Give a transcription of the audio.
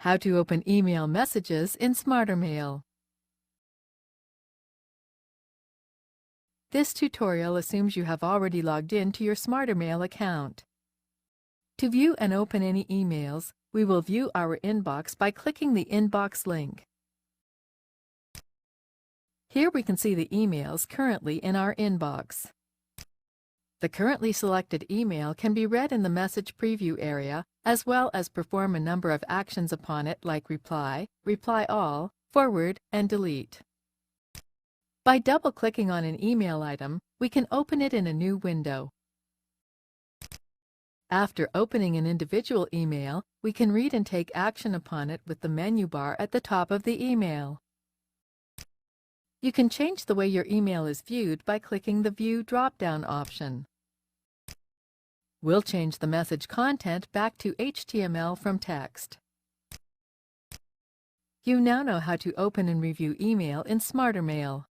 How to open email messages in SmarterMail. This tutorial assumes you have already logged in to your SmarterMail account. To view and open any emails, we will view our inbox by clicking the Inbox link. Here we can see the emails currently in our inbox. The currently selected email can be read in the message preview area, as well as perform a number of actions upon it like reply, reply all, forward, and delete. By double-clicking on an email item, we can open it in a new window. After opening an individual email, we can read and take action upon it with the menu bar at the top of the email. You can change the way your email is viewed by clicking the View drop-down option. We'll change the message content back to HTML from text. You now know how to open and review email in SmarterMail.